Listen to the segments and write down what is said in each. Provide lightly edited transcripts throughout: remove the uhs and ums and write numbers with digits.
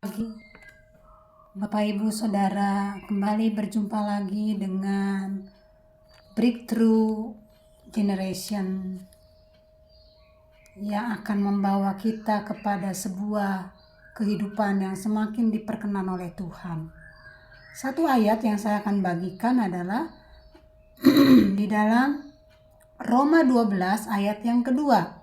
Pagi, Bapak Ibu Saudara, kembali berjumpa lagi dengan Breakthrough Generation yang akan membawa kita kepada sebuah kehidupan yang semakin diperkenan oleh Tuhan. Satu ayat yang saya akan bagikan adalah di dalam Roma 12 ayat yang kedua.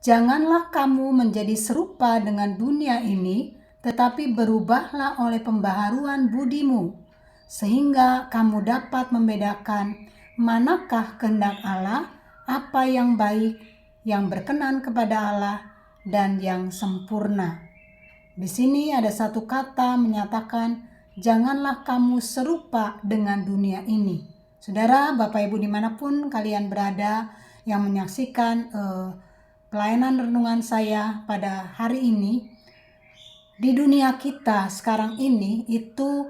Janganlah kamu menjadi serupa dengan dunia ini, tetapi berubahlah oleh pembaharuan budimu, sehingga kamu dapat membedakan manakah kehendak Allah, apa yang baik, yang berkenan kepada Allah, dan yang sempurna. Di sini ada satu kata menyatakan, janganlah kamu serupa dengan dunia ini. Saudara, Bapak Ibu dimanapun kalian berada yang menyaksikan pelayanan renungan saya pada hari ini, di dunia kita sekarang ini itu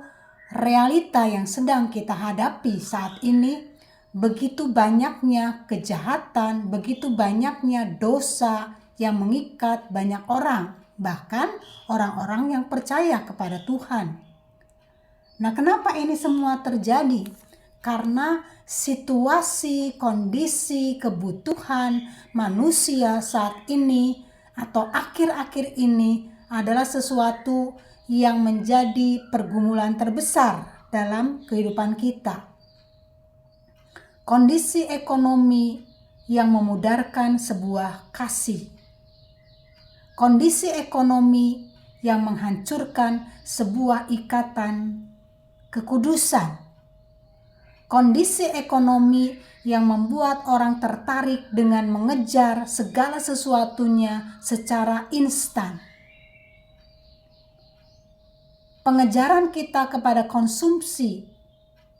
realita yang sedang kita hadapi saat ini, begitu banyaknya kejahatan, begitu banyaknya dosa yang mengikat banyak orang, bahkan orang-orang yang percaya kepada Tuhan. Nah, kenapa ini semua terjadi? Karena situasi, kondisi, kebutuhan manusia saat ini atau akhir-akhir ini adalah sesuatu yang menjadi pergumulan terbesar dalam kehidupan kita. Kondisi ekonomi yang memudarkan sebuah kasih. Kondisi ekonomi yang menghancurkan sebuah ikatan kekudusan. Kondisi ekonomi yang membuat orang tertarik dengan mengejar segala sesuatunya secara instan. Pengejaran kita kepada konsumsi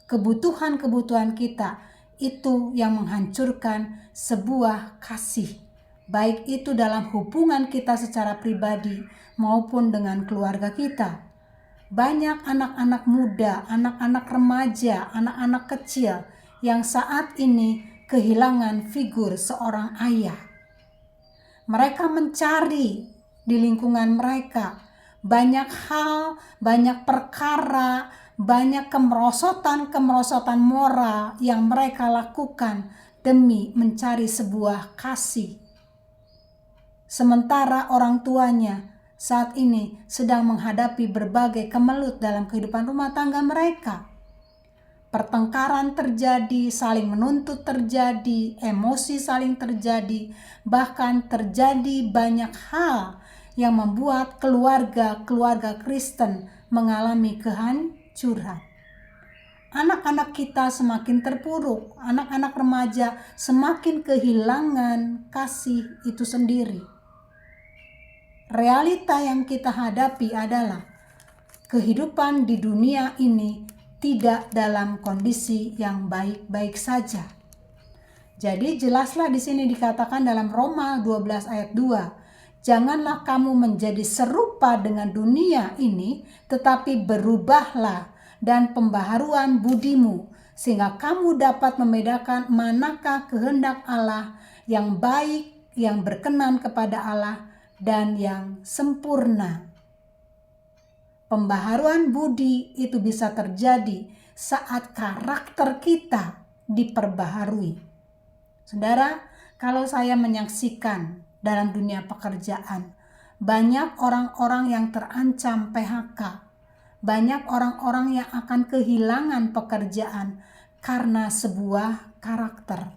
kebutuhan-kebutuhan kita itu yang menghancurkan sebuah kasih, baik itu dalam hubungan kita secara pribadi maupun dengan keluarga kita. Banyak anak-anak muda, anak-anak remaja, anak-anak kecil yang saat ini kehilangan figur seorang ayah. Mereka mencari di lingkungan mereka banyak hal, banyak perkara, banyak kemerosotan moral yang mereka lakukan demi mencari sebuah kasih. Sementara orang tuanya saat ini sedang menghadapi berbagai kemelut dalam kehidupan rumah tangga mereka. Pertengkaran terjadi, saling menuntut terjadi, emosi saling terjadi, bahkan terjadi banyak hal yang membuat keluarga Kristen mengalami kehancuran. Anak-anak kita semakin terpuruk, anak-anak remaja semakin kehilangan kasih itu sendiri. Realita yang kita hadapi adalah kehidupan di dunia ini tidak dalam kondisi yang baik-baik saja. Jadi jelaslah di sini dikatakan dalam Roma 12 ayat 2, janganlah kamu menjadi serupa dengan dunia ini, tetapi berubahlah dan pembaharuan budimu, sehingga kamu dapat membedakan manakah kehendak Allah yang baik, yang berkenan kepada Allah, dan yang sempurna. Pembaharuan budi itu bisa terjadi saat karakter kita diperbaharui. Saudara, kalau saya menyaksikan dalam dunia pekerjaan, banyak orang-orang yang terancam PHK, banyak orang-orang yang akan kehilangan pekerjaan karena sebuah karakter.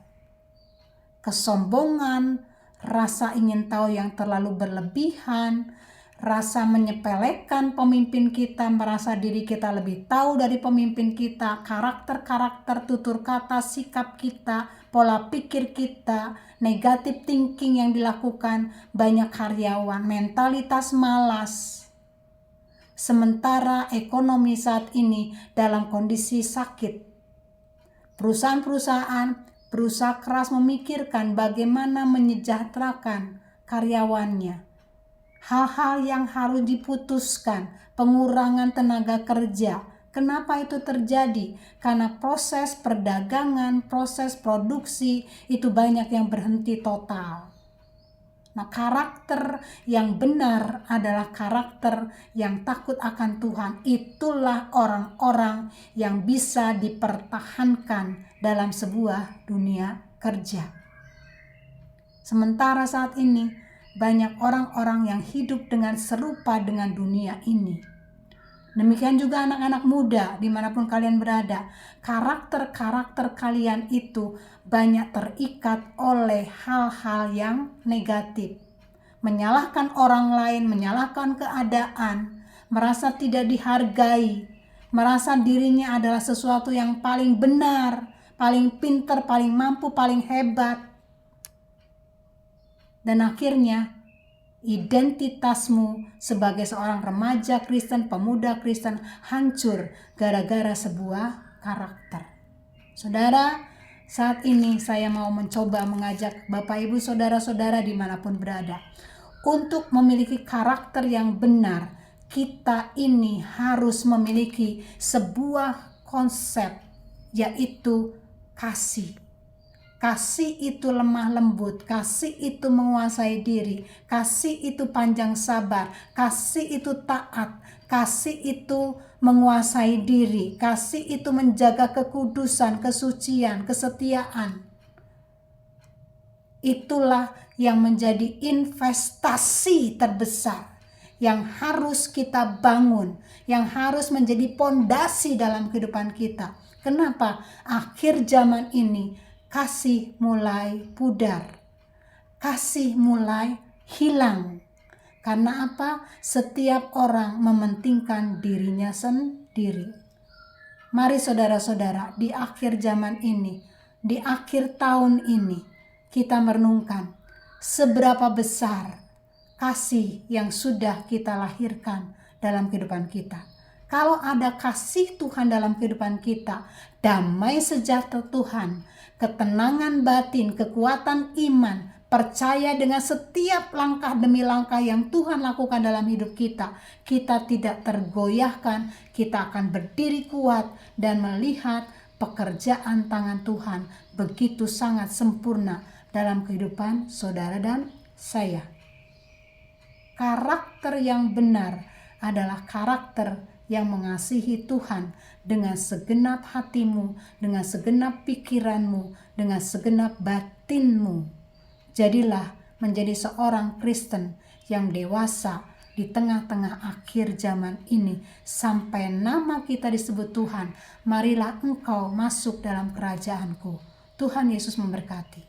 Kesombongan, rasa ingin tahu yang terlalu berlebihan, rasa menyepelekan pemimpin kita, merasa diri kita lebih tahu dari pemimpin kita, karakter-karakter, tutur kata, sikap kita, pola pikir kita, negative thinking yang dilakukan banyak karyawan, mentalitas malas. Sementara ekonomi saat ini dalam kondisi sakit. Perusahaan-perusahaan berusaha keras memikirkan bagaimana menyejahterakan karyawannya. Hal-hal yang harus diputuskan, pengurangan tenaga kerja. Kenapa itu terjadi? Karena proses perdagangan, proses produksi itu banyak yang berhenti total. Nah, karakter yang benar adalah karakter yang takut akan Tuhan. Itulah orang-orang yang bisa dipertahankan dalam sebuah dunia kerja. Sementara saat ini banyak orang-orang yang hidup dengan serupa dengan dunia ini. Demikian juga anak-anak muda dimanapun kalian berada. Karakter-karakter kalian itu banyak terikat oleh hal-hal yang negatif. Menyalahkan orang lain, menyalahkan keadaan, merasa tidak dihargai, merasa dirinya adalah sesuatu yang paling benar, paling pintar, paling mampu, paling hebat. Dan akhirnya identitasmu sebagai seorang remaja Kristen, pemuda Kristen hancur gara-gara sebuah karakter. Saudara, saat ini saya mau mencoba mengajak Bapak Ibu saudara-saudara dimanapun berada untuk memiliki karakter yang benar. Kita ini harus memiliki sebuah konsep, yaitu kasih. Kasih itu lemah lembut, kasih itu menguasai diri, kasih itu panjang sabar, kasih itu taat, kasih itu menguasai diri, kasih itu menjaga kekudusan, kesucian, kesetiaan. Itulah yang menjadi investasi terbesar yang harus kita bangun, yang harus menjadi pondasi dalam kehidupan kita. Kenapa? Akhir zaman ini kasih mulai pudar, kasih mulai hilang. Karena apa? Setiap orang mementingkan dirinya sendiri. Mari saudara-saudara, di akhir zaman ini, di akhir tahun ini, kita merenungkan seberapa besar kasih yang sudah kita lahirkan dalam kehidupan kita. Kalau ada kasih Tuhan dalam kehidupan kita, damai sejahtera Tuhan, ketenangan batin, kekuatan iman, percaya dengan setiap langkah demi langkah yang Tuhan lakukan dalam hidup kita, kita tidak tergoyahkan, kita akan berdiri kuat dan melihat pekerjaan tangan Tuhan begitu sangat sempurna dalam kehidupan saudara dan saya. Karakter yang benar adalah karakter yang mengasihi Tuhan dengan segenap hatimu, dengan segenap pikiranmu, dengan segenap batinmu. Jadilah menjadi seorang Kristen yang dewasa di tengah-tengah akhir zaman ini, sampai nama kita disebut Tuhan. Marilah engkau masuk dalam kerajaanku. Tuhan Yesus memberkati.